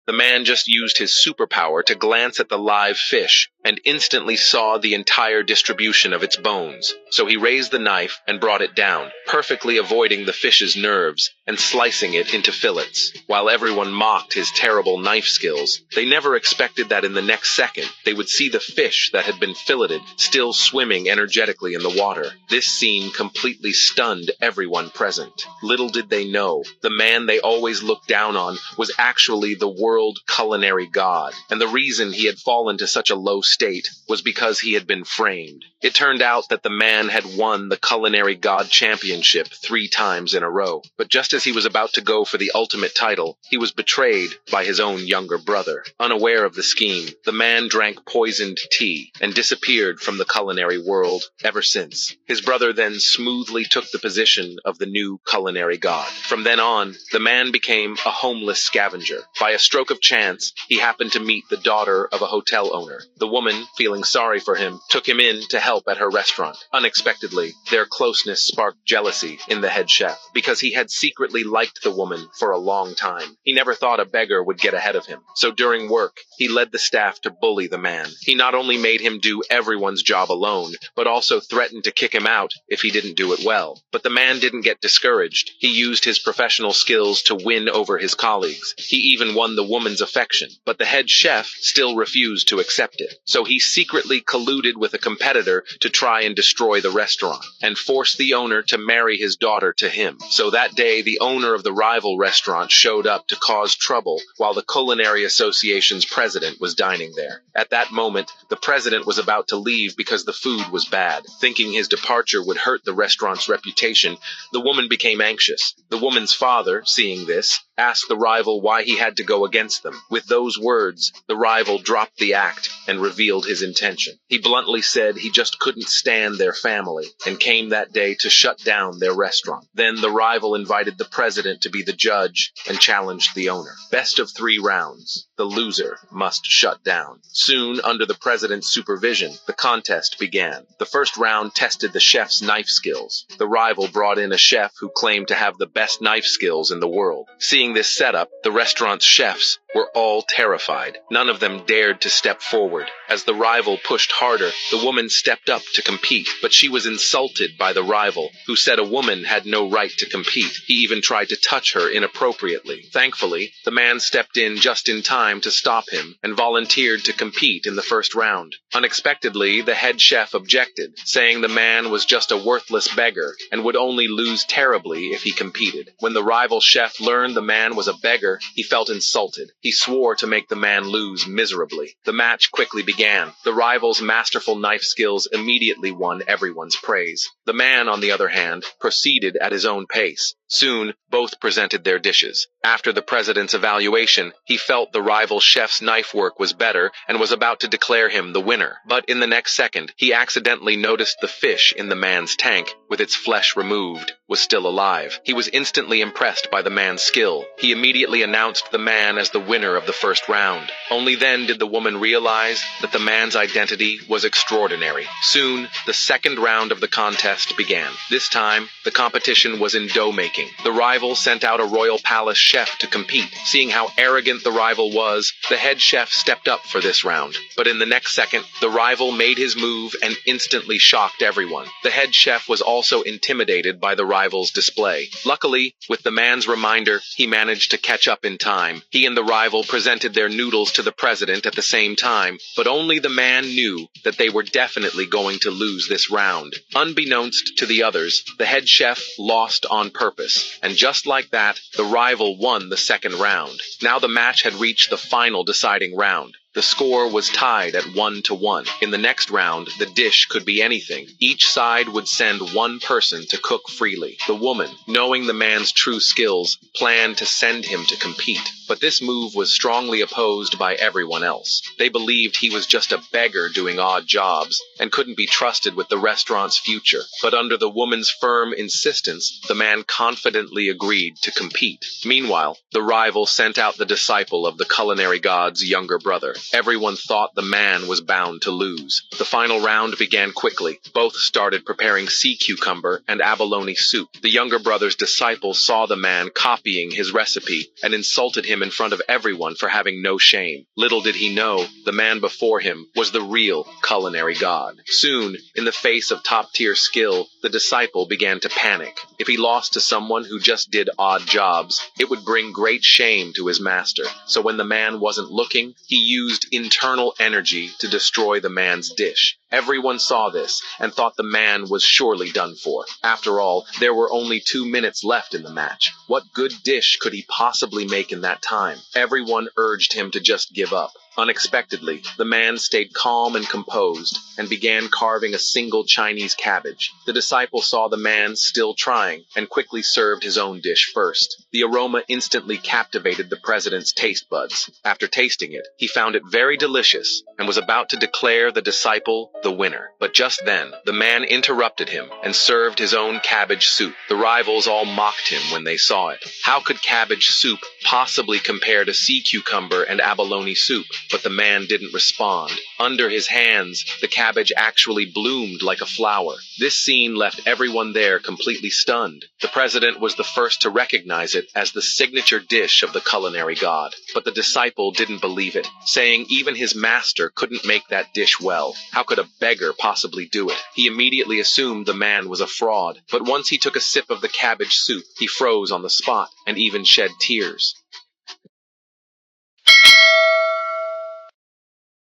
The man just used his superpower to glance at the live fish and instantly saw the entire distribution of its bones. So he raised the knife and brought it down, perfectly avoiding the fish's nerves and slicing it into fillets. While everyone mocked his terrible knife skills, they never expected that in the next second they would see the fish that had been filleted still swimming energetically in the water. This scene completely stunned everyone present. Little did they know, the man they always looked down on was actually the world culinary god, and the reason he had fallen to such a low state was because he had been framed. It turned out that the man had won the Culinary God Championship 3 times in a row, but just as he was about to go for the ultimate title, he was betrayed by his own younger brother. Unaware of the scheme, the man drank poisoned tea and disappeared from the culinary world ever since. His brother then smoothly took the position of the new culinary god. From then on, the man became a homeless scavenger. By a stroke of chance, he happened to meet the daughter of a hotel owner. The woman, feeling sorry for him, took him in to help at her restaurant. Unexpectedly, their closeness sparked jealousy in the head chef, because he had secretly liked the woman for a long time. He never thought a beggar would get ahead of him. So during work, he led the staff to bully the man. He not only made him do everyone's job alone, but also threatened to kick him out if he didn't do it well. But the man didn't get discouraged. He used his professional skills to win over his colleagues. He even won the woman's affection, but the head chef still refused to accept it. So he secretly colluded with a competitor to try and destroy the restaurant, and forced the owner to marry his daughter to him. So that day, the owner of the rival restaurant showed up to cause trouble while the Culinary Association's president was dining there. At that moment, the president was about to leave because the food was bad. Thinking his departure would hurt the restaurant's reputation, the woman became anxious. The woman's father, seeing this, asked the rival why he had to go against them. With those words, the rival dropped the act and revealed his intention. He bluntly said he just couldn't stand their family and came that day to shut down their restaurant. Then the rival invited the president to be the judge and challenged the owner. Best of 3 rounds. The loser must shut down. Soon, under the president's supervision, the contest began. The first round tested the chef's knife skills. The rival brought in a chef who claimed to have the best knife skills in the world. Seeing this setup, the restaurant's chefs were all terrified. None of them dared to step forward. As the rival pushed harder, the woman stepped up to compete, but she was insulted by the rival, who said a woman had no right to compete. He even tried to touch her inappropriately. Thankfully, the man stepped in just in time to stop him and volunteered to compete in the first round. Unexpectedly, the head chef objected, saying the man was just a worthless beggar and would only lose terribly if he competed. When the rival chef learned the man was a beggar, he felt insulted. He swore to make the man lose miserably. The match quickly began. The rival's masterful knife skills immediately won everyone's praise. The man, on the other hand, proceeded at his own pace. Soon, both presented their dishes. After the president's evaluation, he felt the rival chef's knife work was better and was about to declare him the winner. But in the next second, he accidentally noticed the fish in the man's tank, with its flesh removed, was still alive. He was instantly impressed by the man's skill. He immediately announced the man as the winner of the first round. Only then did the woman realize that the man's identity was extraordinary. Soon, the second round of the contest began. This time, the competition was in dough making. The rival sent out a royal palace chef to compete. Seeing how arrogant the rival was, the head chef stepped up for this round. But in the next second, the rival made his move and instantly shocked everyone. The head chef was also intimidated by the rival's display. Luckily, with the man's reminder, he managed to catch up in time. He and the rival presented their noodles to the president at the same time, but only the man knew that they were definitely going to lose this round. Unbeknownst to the others, the head chef lost on purpose, and just like that, the rival won the second round. Now the match had reached the final deciding round. The score was tied at 1-1. In the next round, the dish could be anything. Each side would send one person to cook freely. The woman, knowing the man's true skills, planned to send him to compete. But this move was strongly opposed by everyone else. They believed he was just a beggar doing odd jobs and couldn't be trusted with the restaurant's future. But under the woman's firm insistence, the man confidently agreed to compete. Meanwhile, the rival sent out the disciple of the culinary god's younger brother. Everyone thought the man was bound to lose. The final round began quickly. Both started preparing sea cucumber and abalone soup. The younger brother's disciple saw the man copying his recipe and insulted him in front of everyone for having no shame. Little did he know, the man before him was the real culinary god. Soon, in the face of top-tier skill, the disciple began to panic. If he lost to someone who just did odd jobs, it would bring great shame to his master. So when the man wasn't looking, he used internal energy to destroy the man's dish. Everyone saw this and thought the man was surely done for. After all, there were only 2 minutes left in the match. What good dish could he possibly make in that time? Everyone urged him to just give up. Unexpectedly, the man stayed calm and composed and began carving a single Chinese cabbage. The disciple saw the man still trying and quickly served his own dish first. The aroma instantly captivated the president's taste buds. After tasting it, he found it very delicious and was about to declare the disciple the winner. But just then, the man interrupted him and served his own cabbage soup. The rivals all mocked him when they saw it. How could cabbage soup possibly compare to sea cucumber and abalone soup? But the man didn't respond. Under his hands, the cabbage actually bloomed like a flower. This scene left everyone there completely stunned. The president was the first to recognize it as the signature dish of the culinary god. But the disciple didn't believe it, saying even his master couldn't make that dish well. How could a beggar possibly do it? He immediately assumed the man was a fraud. But once he took a sip of the cabbage soup, he froze on the spot and even shed tears.